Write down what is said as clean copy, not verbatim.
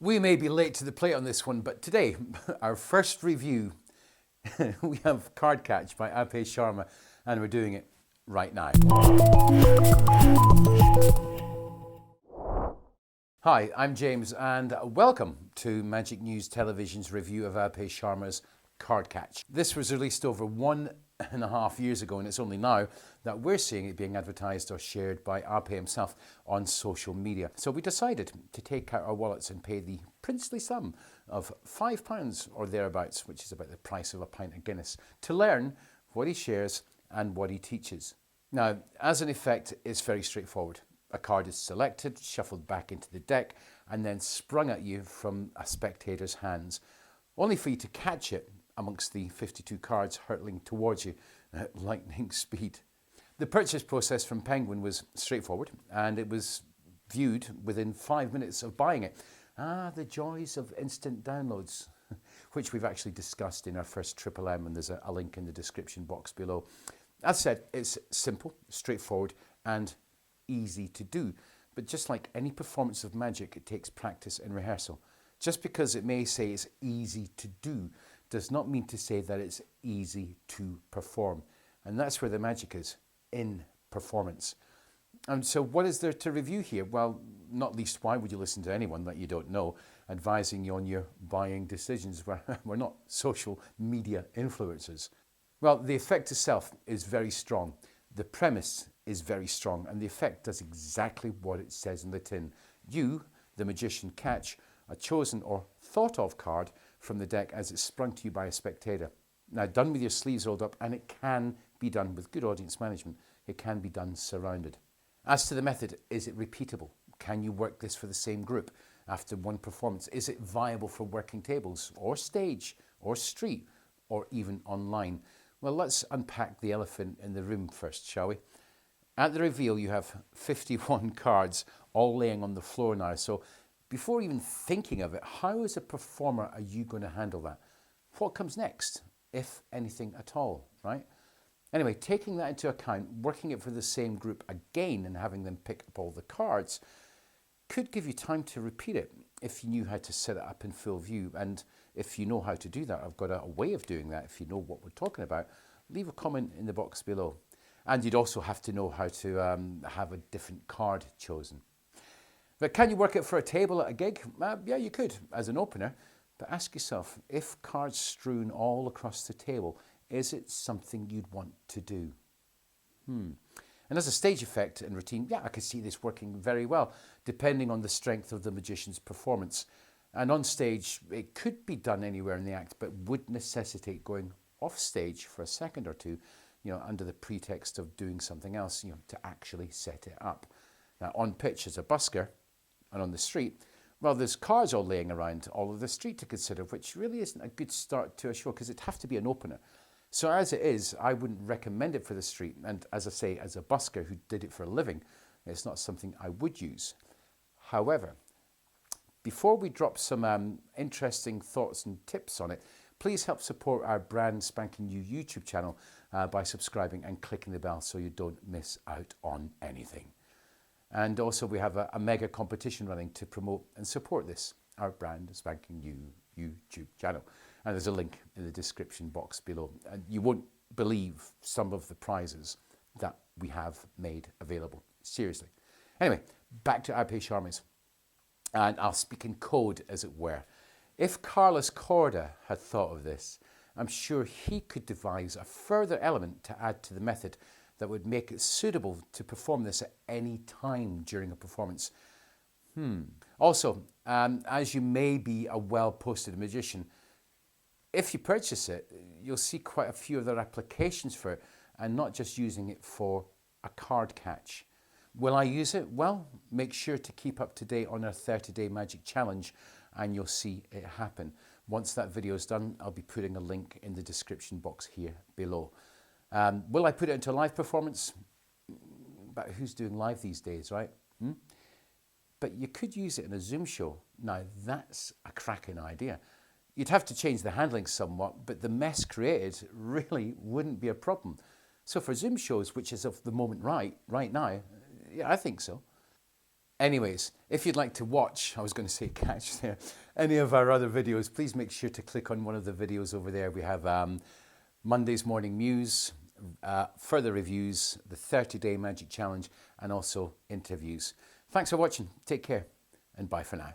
We may be late to the plate on this one, but today, our first review, we have Card Catch by Abhay Sharma, and we're doing it right now. Hi, I'm James, and welcome to Magic News Television's review of Abhay Sharma's Card Catch. This was released over 1.5 years ago, and it's only now that we're seeing it being advertised or shared by Abhay himself on social media. So we decided to take out our wallets and pay the princely sum of £5 or thereabouts, which is about the price of a pint of Guinness, to learn what he shares and what he teaches. Now, as an effect, it's very straightforward. A card is selected, shuffled back into the deck, and then sprung at you from a spectator's hands, only for you to catch it amongst the 52 cards hurtling towards you at lightning speed. The purchase process from Penguin was straightforward, and it was viewed within 5 minutes of buying it. The joys of instant downloads, which we've actually discussed in our first Triple M, and there's a link in the description box below. As said, it's simple, straightforward, and easy to do. But just like any performance of magic, it takes practice and rehearsal. Just because it may say it's easy to do does not mean to say that it's easy to perform. And that's where the magic is, in performance. And so what is there to review here? Well, not least, why would you listen to anyone that you don't know advising you on your buying decisions? We're not social media influencers. Well, the effect itself is very strong. The premise is very strong, and the effect does exactly what it says in the tin. You, the magician, catch a chosen or thought of card from the deck as it's sprung to you by a spectator. Now, done with your sleeves rolled up, and it can be done with good audience management. It can be done surrounded. As to the method, is it repeatable? Can you work this for the same group after one performance? Is it viable for working tables or stage or street or even online? Well, let's unpack the elephant in the room first, shall we? At the reveal, you have 51 cards all laying on the floor now. So before even thinking of it, how as a performer are you going to handle that? What comes next, if anything at all, right? Anyway, taking that into account, working it for the same group again and having them pick up all the cards could give you time to repeat it if you knew how to set it up in full view. And if you know how to do that, I've got a way of doing that. If you know what we're talking about, leave a comment in the box below. And you'd also have to know how to have a different card chosen. But can you work it for a table at a gig? Yeah, you could as an opener. But ask yourself, if cards strewn all across the table, is it something you'd want to do? And as a stage effect and routine, yeah, I could see this working very well, depending on the strength of the magician's performance. And on stage, it could be done anywhere in the act, but would necessitate going off stage for a second or two, under the pretext of doing something else, to actually set it up. Now, on pitch as a busker and on the street, well, there's cars all laying around all of the street to consider, which really isn't a good start to a show because it'd have to be an opener. So as it is, I wouldn't recommend it for the street. And as I say, as a busker who did it for a living, it's not something I would use. However, before we drop some interesting thoughts and tips on it, please help support our brand spanking new YouTube channel by subscribing and clicking the bell so you don't miss out on anything. And also we have a mega competition running to promote and support this, our brand spanking new YouTube channel. And there's a link in the description box below. And you won't believe some of the prizes that we have made available. Seriously. Anyway, back to Abhay Sharma's. And I'll speak in code, as it were. If Carlos Corda had thought of this, I'm sure he could devise a further element to add to the method that would make it suitable to perform this at any time during a performance. Also, as you may be a well-posted magician, if you purchase it, you'll see quite a few other applications for it and not just using it for a card catch. Will I use it? Well, make sure to keep up to date on our 30-day magic challenge and you'll see it happen. Once that video is done, I'll be putting a link in the description box here below. Will I put it into a live performance? But who's doing live these days, right? But you could use it in a Zoom show. Now, that's a cracking idea. You'd have to change the handling somewhat, but the mess created really wouldn't be a problem. So for Zoom shows, which is of the moment right now, yeah, I think so. Anyways, if you'd like to watch, I was going to say catch there, any of our other videos, please make sure to click on one of the videos over there. We have Monday's Morning Muse, further reviews, the 30-day Magic Challenge, and also interviews. Thanks for watching. Take care, and bye for now.